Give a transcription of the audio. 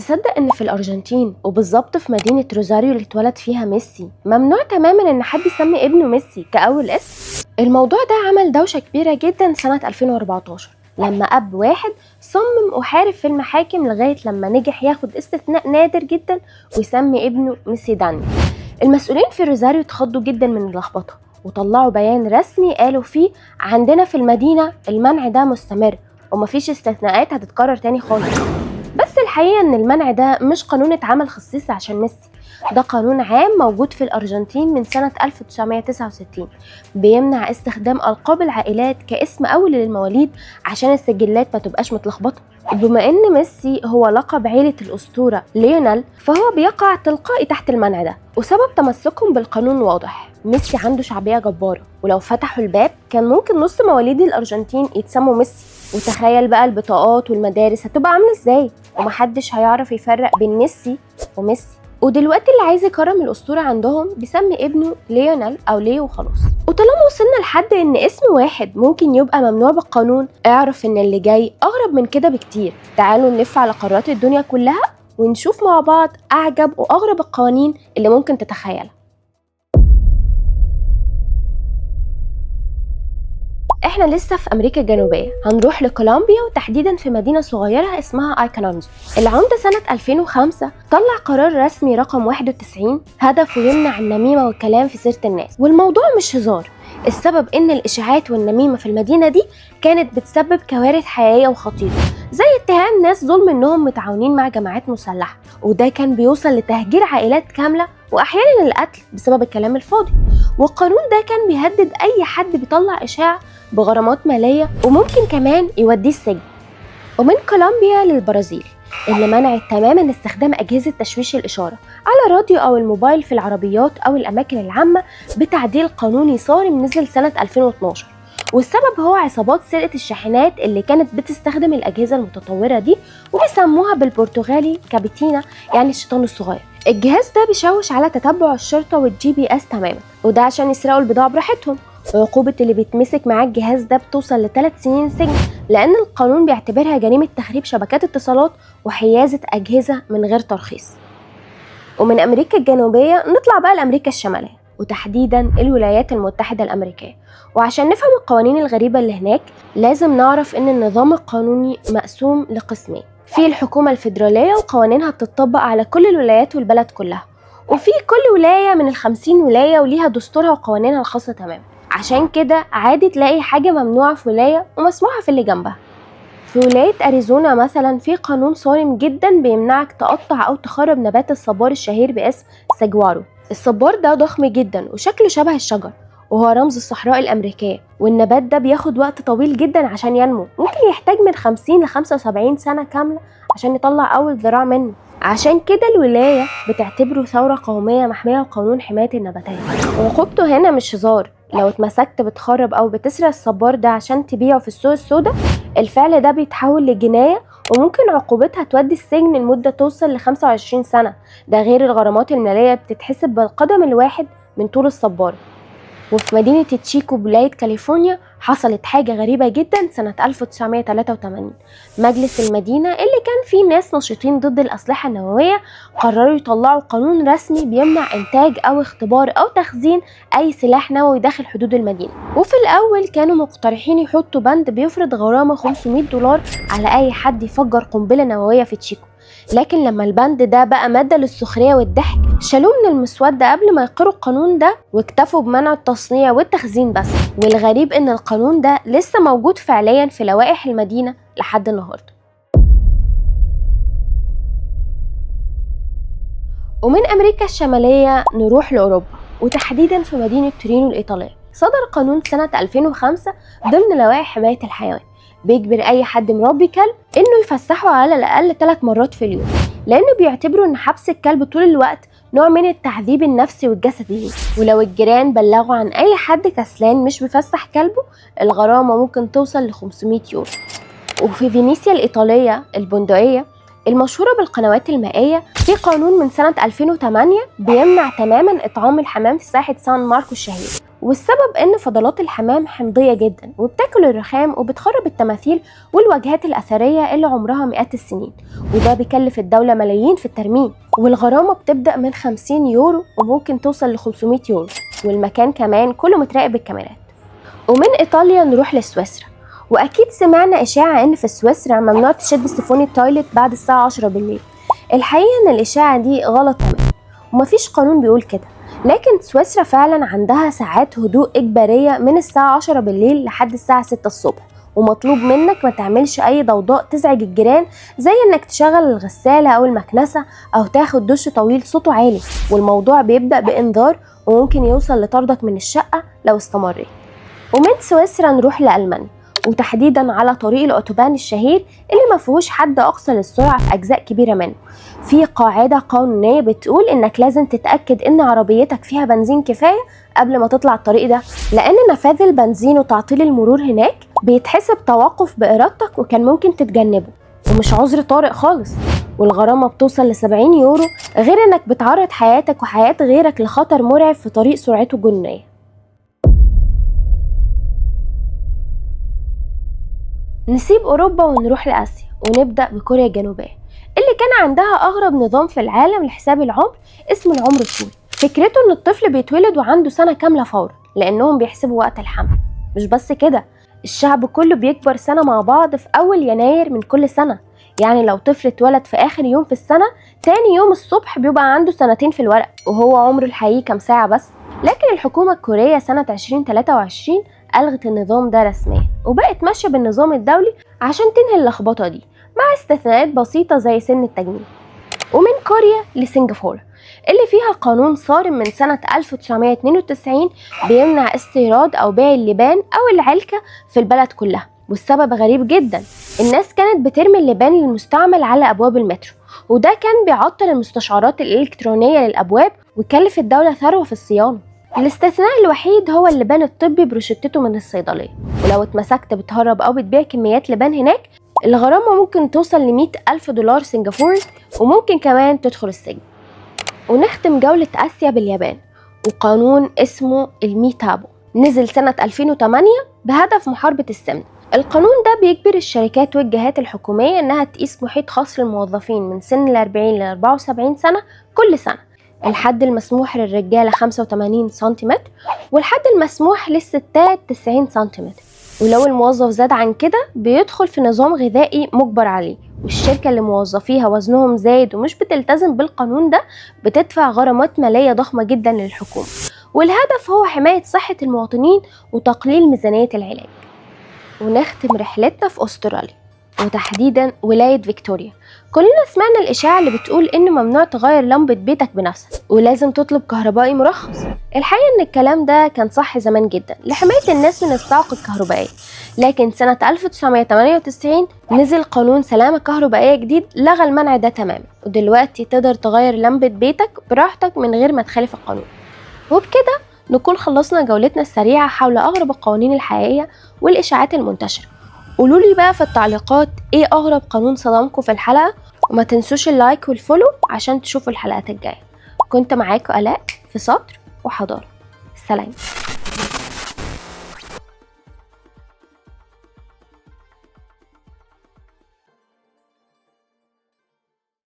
تصدق ان في الارجنتين وبالظبط في مدينة روزاريو اللي اتولد فيها ميسي ممنوع تماما ان حد يسمي ابنه ميسي كأول اسم؟ الموضوع ده عمل دوشة كبيرة جدا سنة 2014 لما اب واحد صمم وحارب في المحاكم لغاية لما نجح ياخد استثناء نادر جدا ويسمي ابنه ميسي دانيو. المسؤولين في روزاريو اتخضوا جدا من اللخبطة وطلعوا بيان رسمي قالوا فيه عندنا في المدينة المنع ده مستمر ومفيش استثناءات هتتكرر تاني خالص. بس الحقيقة ان المنع ده مش قانون اتعمل خصيص عشان ميسي، ده قانون عام موجود في الارجنتين من سنة 1969 بيمنع استخدام القاب العائلات كاسم اول للمواليد عشان السجلات ما تبقاش متلخبطة. بما ان ميسي هو لقب عيلة الاسطورة ليونيل فهو بيقع تلقائي تحت المنع ده، وسبب تمسكهم بالقانون واضح، ميسي عنده شعبية جبارة ولو فتحوا الباب كان ممكن نص مواليد الارجنتين يتسموا ميسي، وتخيل بقى البطاقات والمدارس هتبقى عاملة ازاي ومحدش هيعرف يفرق بين ميسي وميسي. ودلوقتي اللي عايز يكرم الاسطوره عندهم بيسمي ابنه ليونيل او ليو وخلاص. وطالما وصلنا لحد ان اسم واحد ممكن يبقى ممنوع بالقانون، اعرف ان اللي جاي اغرب من كده بكتير. تعالوا نلف على قارات الدنيا كلها ونشوف مع بعض اعجب واغرب القوانين اللي ممكن تتخيلها. احنا لسه في امريكا الجنوبيه، هنروح لكولومبيا وتحديدا في مدينه صغيره اسمها ايكونومزو. العمده سنه 2005 طلع قرار رسمي رقم 91 هدفه يمنع النميمه والكلام في سيره الناس، والموضوع مش هزار. السبب ان الاشاعات والنميمه في المدينه دي كانت بتسبب كوارث حقيقيه وخطيره، زي اتهام ناس ظلم انهم متعاونين مع جماعات مسلحه، وده كان بيوصل لتهجير عائلات كامله واحيانا القتل بسبب الكلام الفاضي. والقانون ده كان بيهدد اي حد بيطلع اشاعه بغرامات ماليه وممكن كمان يوديه السجن. ومن كولومبيا للبرازيل اللي منعت تماما استخدام اجهزه تشويش الاشاره على الراديو او الموبايل في العربيات او الاماكن العامه بتعديل قانوني صارم نزل سنه 2012. والسبب هو عصابات سرقه الشاحنات اللي كانت بتستخدم الاجهزه المتطوره دي وبيسموها بالبرتغالي كابيتينا، يعني الشيطان الصغير. الجهاز ده بيشوش على تتبع الشرطه والجي بي اس تماما، وده عشان يسرقوا البضاعه براحتهم. وعقوبة اللي بيتمسك معاه الجهاز ده بتوصل ل3 سنين سجن، لأن القانون بيعتبرها جريمة تخريب شبكات اتصالات وحيازة أجهزة من غير ترخيص. ومن أمريكا الجنوبية نطلع بقى لأمريكا الشمالية وتحديدا الولايات المتحدة الأمريكية. وعشان نفهم القوانين الغريبة اللي هناك لازم نعرف إن النظام القانوني مقسوم لقسمين، في الحكومة الفيدرالية وقوانينها بتطبق على كل الولايات والبلد كلها، وفي كل ولاية من ال50 ولاية وليها دستورها وقوانينها الخاصة تماما. عشان كده عادي تلاقي حاجة ممنوعة في ولاية ومسموحة في اللي جنبها. في ولاية أريزونا مثلا في قانون صارم جدا بيمنعك تقطع أو تخرب نبات الصبار الشهير باسم ساجوارو. الصبار ده ضخم جدا وشكله شبه الشجر وهو رمز الصحراء الأمريكية، والنبات ده بياخد وقت طويل جدا عشان ينمو، ممكن يحتاج من 50 ل 75 سنة كاملة عشان يطلع أول ذراع منه. عشان كده الولاية بتعتبره ثورة قومية محمية بقانون حماية النباتات. وعقوبته هنا مش هزار، لو اتمسكت بتخرب أو بتسرق الصبار ده عشان تبيعه في السوق السوداء الفعل ده بيتحول لجناية وممكن عقوبتها تودي السجن لمدة توصل ل25 سنة، ده غير الغرامات المالية بتتحسب بالقدم الواحد من طول الصبار. وفي مدينة تشيكو بولاية كاليفورنيا حصلت حاجة غريبة جدا سنة 1983. مجلس المدينة اللي كان فيه ناس نشيطين ضد الأسلحة النووية قرروا يطلعوا قانون رسمي بيمنع إنتاج أو اختبار أو تخزين أي سلاح نووي داخل حدود المدينة. وفي الأول كانوا مقترحين يحطوا بند بيفرض غرامة $500 على أي حد يفجر قنبلة نووية في تشيكو، لكن لما البند ده بقى مادة للسخرية والضحك شالوه من المسودة قبل ما يقروا القانون ده واكتفوا بمنع التصنيع والتخزين بس. والغريب ان القانون ده لسه موجود فعليا في لوائح المدينة لحد النهاردة. ومن أمريكا الشمالية نروح لأوروبا وتحديدا في مدينة تورينو الإيطالية. صدر قانون سنة 2005 ضمن لوائح حماية الحيوان بيجبر أي حد مربي كلب إنه يفسحه على الأقل 3 مرات في اليوم، لأنه بيعتبروا إن حبس الكلب طول الوقت نوع من التعذيب النفسي والجسدي. ولو الجيران بلغوا عن أي حد كسلان مش بيفسح كلبه الغرامة ممكن توصل ل 500 يورو. وفي فينيسيا الإيطالية البندقية المشهورة بالقنوات المائية في قانون من سنة 2008 بيمنع تماما إطعام الحمام في ساحة سان ماركو الشهير، والسبب إن فضلات الحمام حمضية جدا وبتاكل الرخام وبتخرب التماثيل والواجهات الأثرية اللي عمرها مئات السنين، وده بيكلف الدولة ملايين في الترميم، والغرامة بتبدأ من 50 يورو وممكن توصل ل 500 يورو، والمكان كمان كله متراقب بالكاميرات. ومن إيطاليا نروح لسويسرا، وأكيد سمعنا إشاعة إن في سويسرا ممنوع تشد سيفون التويلت بعد الساعة 10 بالليل. الحقيقة إن الإشاعة دي غلط تماما ومفيش قانون بيقول كده، لكن سويسرا فعلا عندها ساعات هدوء إجبارية من الساعة 10 بالليل لحد الساعة 6 الصبح، ومطلوب منك ما تعملش أي ضوضاء تزعج الجيران، زي إنك تشغل الغسالة أو المكنسة أو تاخد دش طويل صوته عالي، والموضوع بيبدأ بإنذار وممكن يوصل لطردك من الشقة لو استمريت. ومن سويسرا نروح لألمانيا، وتحديدا على طريق الأوتوبان الشهير اللي ما فيهوش حد أقصى للسرعة في أجزاء كبيرة منه. في قاعدة قانونية بتقول إنك لازم تتأكد إن عربيتك فيها بنزين كفاية قبل ما تطلع الطريق ده، لأن نفاذ البنزين وتعطيل المرور هناك بيتحسب توقف بإرادتك وكان ممكن تتجنبه، ومش عذر طارئ خالص. والغرامة بتوصل ل70 يورو، غير إنك بتعرض حياتك وحياة غيرك لخطر مرعب في طريق سرعته جنونية. نسيب أوروبا ونروح لآسيا، ونبدأ بكوريا الجنوبية اللي كان عندها أغرب نظام في العالم لحساب العمر اسمه العمر الطولي. فكرته إن الطفل بيتولد وعنده سنة كاملة فورا، لأنهم بيحسبوا وقت الحمل. مش بس كده، الشعب كله بيكبر سنة مع بعض في أول يناير من كل سنة. يعني لو طفل اتولد في آخر يوم في السنة، تاني يوم الصبح بيبقى عنده سنتين في الورق، وهو عمره الحقيقي كام ساعة بس. لكن الحكومة الكورية سنة 2023 ألغت النظام ده رسميا، وبقت ماشية بالنظام الدولي عشان تنهي اللخبطة دي، مع استثناءات بسيطة زي سن التجنيد. ومن كوريا لسنغافورة اللي فيها قانون صارم من سنة 1992 بيمنع استيراد أو بيع اللبان أو العلكة في البلد كلها. والسبب غريب جدا، الناس كانت بترمي اللبان المستعمل على أبواب المترو، وده كان بيعطل المستشعرات الإلكترونية للأبواب ويكلف الدولة ثروة في الصيانة. الاستثناء الوحيد هو اللبان الطبي بروشتته من الصيدلية، ولو اتمسكت بتهرب أو بتبيع كميات لبان هناك، الغرامة ممكن توصل ل100,000 دولار سنغافوري، وممكن كمان تدخل السجن. ونختم جولة آسيا باليابان، وقانون اسمه الميتابو نزل سنة 2008 بهدف محاربة السمنة. القانون ده بيجبر الشركات والجهات الحكومية إنها تقيس محيط خاص للموظفين من سن 40 ل 74 سنة كل سنة. الحد المسموح للرجالة 85 سنتيمتر، والحد المسموح للستات 90 سنتيمتر. ولو الموظف زاد عن كده بيدخل في نظام غذائي مجبر عليه، والشركة اللي موظفيها وزنهم زايد ومش بتلتزم بالقانون ده بتدفع غرامات مالية ضخمة جدا للحكومة. والهدف هو حماية صحة المواطنين وتقليل ميزانية العلاج. ونختم رحلتنا في أستراليا، وتحديدا ولاية فيكتوريا. كلنا سمعنا الإشاعة اللي بتقول إن ممنوع تغير لمبة بيتك بنفسك ولازم تطلب كهربائي مرخص. الحقيقة إن الكلام ده كان صح زمان جدا لحماية الناس من الصعق الكهربائي، لكن سنة 1998 نزل قانون سلامة كهربائية جديد لغى المنع ده تماما، ودلوقتي تقدر تغير لمبة بيتك براحتك من غير ما تخالف القانون. وبكده نكون خلصنا جولتنا السريعة حول أغرب القوانين الحقيقية والإشاعات المنتشرة. قولولي بقى في التعليقات ايه اغرب قانون صدمكم في الحلقة، وما تنسوش اللايك والفولو عشان تشوفوا الحلقات الجاية. كنت معاكم آلاء في سطر وحضارة. سلام.